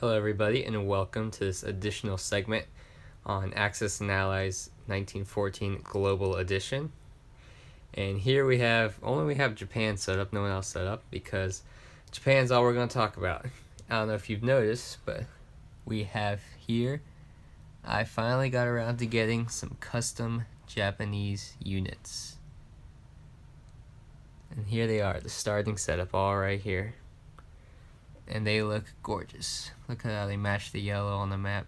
Hello everybody and welcome to this additional segment on Axis and Allies 1914 Global Edition. And here we have Japan set up, no one else set up, because Japan's all we're going to talk about. I don't know if you've noticed, but we have here, I finally got around to getting some custom Japanese units. And here they are, the starting setup all right here. And they look gorgeous. Look at how they match the yellow on the map.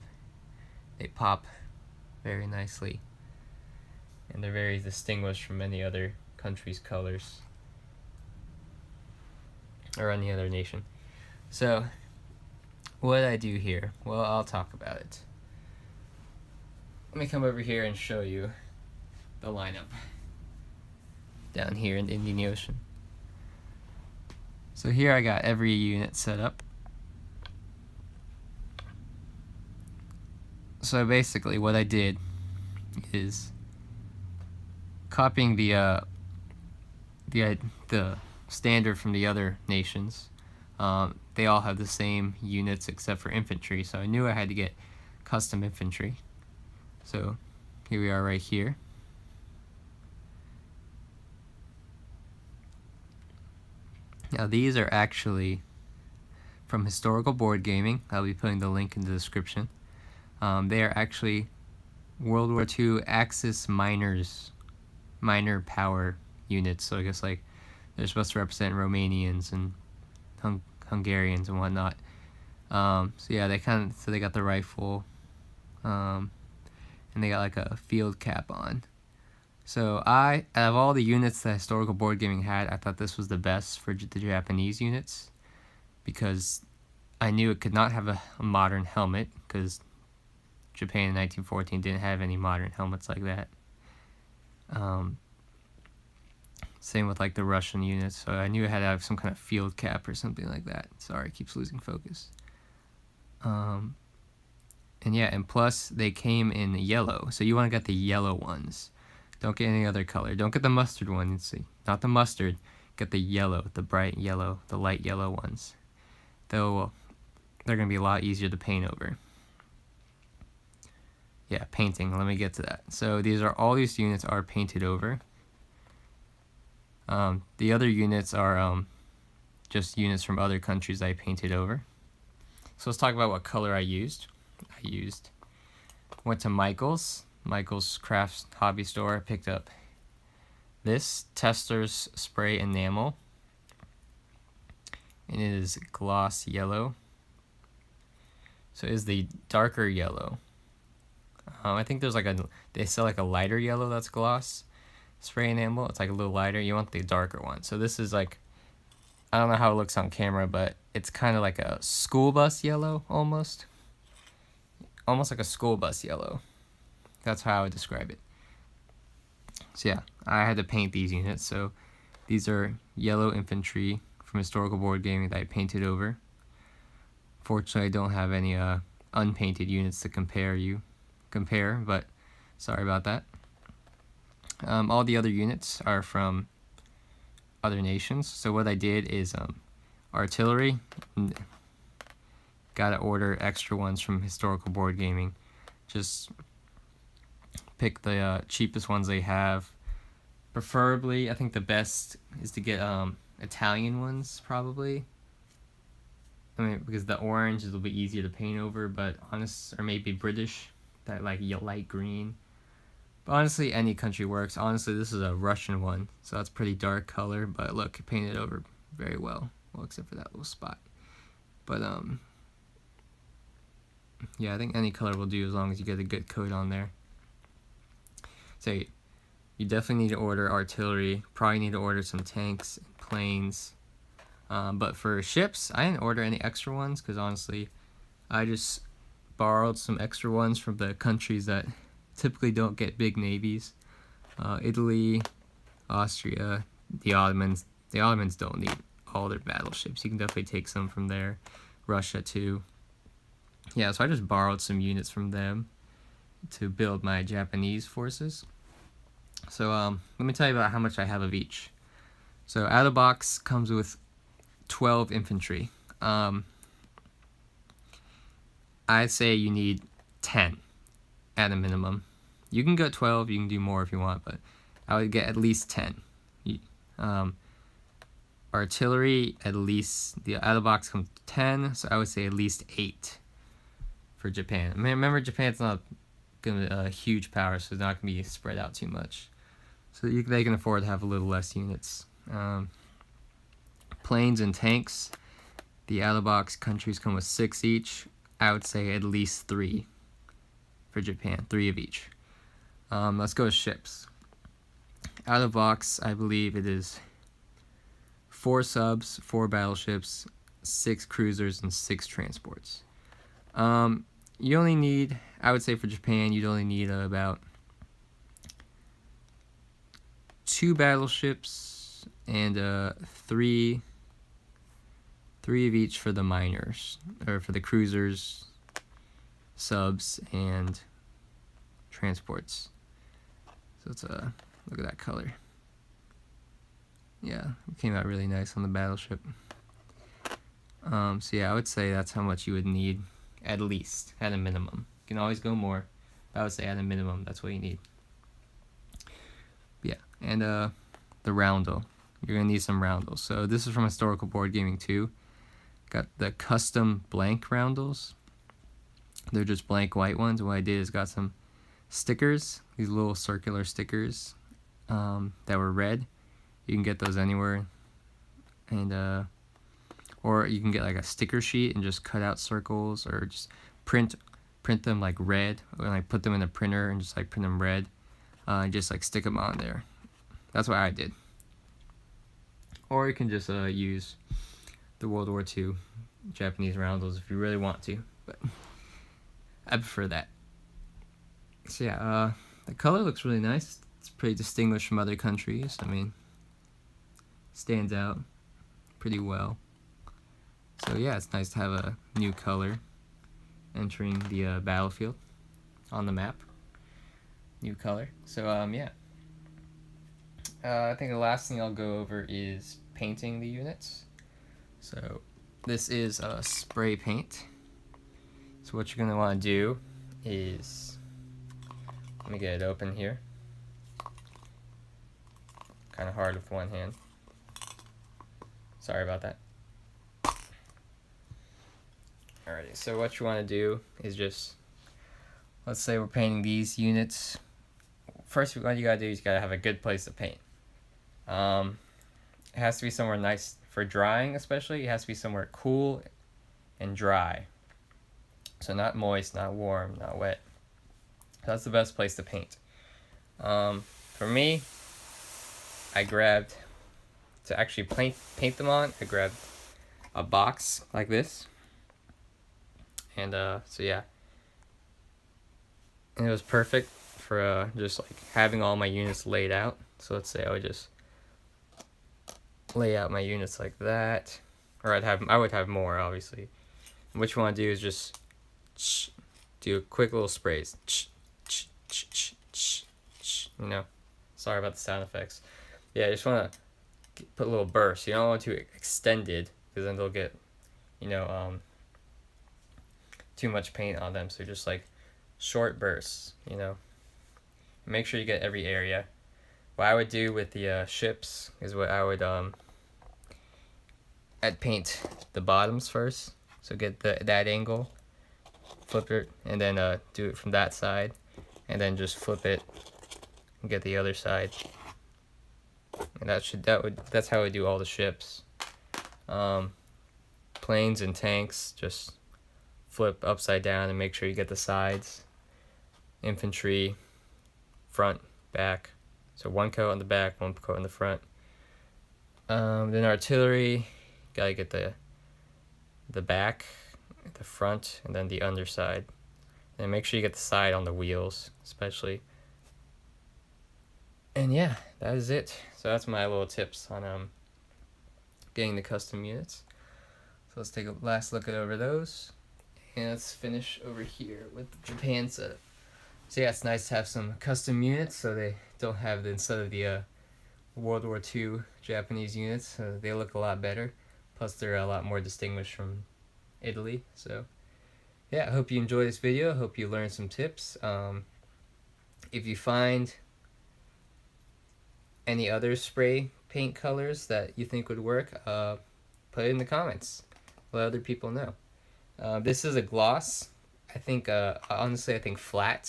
They pop very nicely. And they're very distinguished from any other country's colors. Or any other nation. So, what did I do here? Well, I'll talk about it. Let me come over here and show you the lineup. Down here in the Indian Ocean. So here I got every unit set up. So basically what I did is copying the standard from the other nations. They all have the same units except for infantry, so I knew I had to get custom infantry. So here we are right here. Now these are actually from Historical Board Gaming. I'll be putting the link in the description. They are actually World War II Axis minor power units. So I guess like they're supposed to represent Romanians and Hungarians and whatnot. So yeah, they got the rifle, and they got like a field cap on. So out of all the units that Historical Board Gaming had, I thought this was the best for the Japanese units, because I knew it could not have a modern helmet, because Japan in 1914 didn't have any modern helmets like that. Same with like the Russian units, so I knew it had to have some kind of field cap or something like that. Sorry, it keeps losing focus. And yeah, and plus they came in yellow, so you want to get the yellow ones. Don't get any other color. Don't get the mustard one. See, not the mustard. Get the yellow, the bright yellow, the light yellow ones. They're gonna be a lot easier to paint over. Yeah, painting. Let me get to that. So all these units are painted over. The other units are just units from other countries I painted over. So let's talk about what color I used. Went to Michael's Crafts Hobby Store. I picked up this Testor's Spray Enamel, and it is gloss yellow. So it is the darker yellow. I think there's they sell like a lighter yellow that's gloss spray enamel. It's like a little lighter. You want the darker one. So this is like, I don't know how it looks on camera, but it's kind of like a school bus yellow almost like a school bus yellow. That's how I would describe it. So yeah, I had to paint these units. So these are yellow infantry from Historical Board Gaming that I painted over. Fortunately, I don't have any unpainted units to compare, but sorry about that. All the other units are from other nations. So what I did is artillery. Gotta order extra ones from Historical Board Gaming. Just pick the cheapest ones they have. Preferably, I think the best is to get Italian ones, probably. I mean, because the orange will be easier to paint over, but or maybe British, that like light green. But honestly, any country works. Honestly, this is a Russian one, so that's pretty dark color, but look, it painted over very well. Well, except for that little spot. But yeah, I think any color will do as long as you get a good coat on there. So you definitely need to order artillery. Probably need to order some tanks and planes. But for ships, I didn't order any extra ones, because honestly, I just borrowed some extra ones from the countries that typically don't get big navies. Italy, Austria, the Ottomans. The Ottomans don't need all their battleships. You can definitely take some from there. Russia too. Yeah, so I just borrowed some units from them to build my Japanese forces. So let me tell you about how much I have of each. So out of the box comes with 12 infantry. I'd say you need 10 at a minimum. You can go 12, you can do more if you want, but I would get at least 10. Artillery, at least, the out of the box comes 10, so I would say at least 8 for Japan. I mean, remember, Japan's not gonna a huge power, so it's not gonna be spread out too much. So they can afford to have a little less units. Planes and tanks, the out of the box countries come with 6 each. I would say at least 3 for Japan, 3 of each. Let's go with ships. Out of the box, I believe it is 4 subs, 4 battleships, 6 cruisers, and 6 transports. You only need, I would say for Japan, you'd only need about 2 battleships and 3 of each for the miners, or for the cruisers, subs, and transports. So it's look at that color. Yeah, it came out really nice on the battleship. So yeah, I would say that's how much you would need, at least, at a minimum. You can always go more, but I would say at a minimum, that's what you need. Yeah, and the roundel. You're gonna need some roundels. So this is from Historical Board Gaming 2. Got the custom blank roundels. They're just blank white ones. What I did is got some stickers, these little circular stickers that were red. You can get those anywhere, and or you can get like a sticker sheet and just cut out circles, or just print them like red, or like put them in a printer and just like print them red, and just like stick them on there. That's what I did. Or you can just use the World War II Japanese roundels if you really want to, but I prefer that. So yeah, the color looks really nice. It's pretty distinguished from other countries. I mean, stands out pretty well. So yeah, it's nice to have a new color entering the battlefield on the map. New color. So yeah. I think the last thing I'll go over is painting the units. So this is spray paint. So what you're going to want to do is, let me get it open here. Kind of hard with one hand. Sorry about that. Alrighty, so what you want to do is just, let's say we're painting these units. First, what you gotta do is you gotta have a good place to paint. It has to be somewhere nice for drying, especially. It has to be somewhere cool and dry. So not moist, not warm, not wet. That's the best place to paint. For me, I grabbed, to actually paint them on, I grabbed a box like this. And so yeah, and it was perfect for just like having all my units laid out. So let's say I would just lay out my units like that, or I would have more, obviously. And what you want to do is just do quick little sprays. You know, sorry about the sound effects. Yeah, you just want to put a little burst. You don't want to extend it, because then they'll get, you know, too much paint on them. So just like short bursts, you know. Make sure you get every area. What I would do with the ships is what I would I'd paint the bottoms first. So get that angle, flip it, and then do it from that side, and then just flip it and get the other side. And that's how I do all the ships. Planes and tanks, just flip upside down and make sure you get the sides. Infantry, front, back. So one coat on the back, one coat on the front. Then artillery, gotta get the back, the front, and then the underside. And make sure you get the side on the wheels, especially. And yeah, that is it. So that's my little tips on getting the custom units. So let's take a last look over those. And let's finish over here with the Japan setup. So yeah, it's nice to have some custom units, so they don't have instead of the World War II Japanese units. They look a lot better. Plus, they're a lot more distinguished from Italy. So yeah, I hope you enjoyed this video. I hope you learned some tips. If you find any other spray paint colors that you think would work, put it in the comments. Let other people know. This is a gloss. I think, honestly, I think flat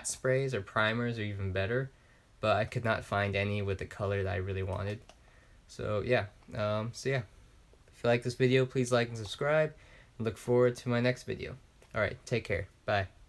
sprays or primers are even better, but I could not find any with the color that I really wanted. So yeah, if you like this video, please like and subscribe. Look forward to my next video. Alright, take care. Bye.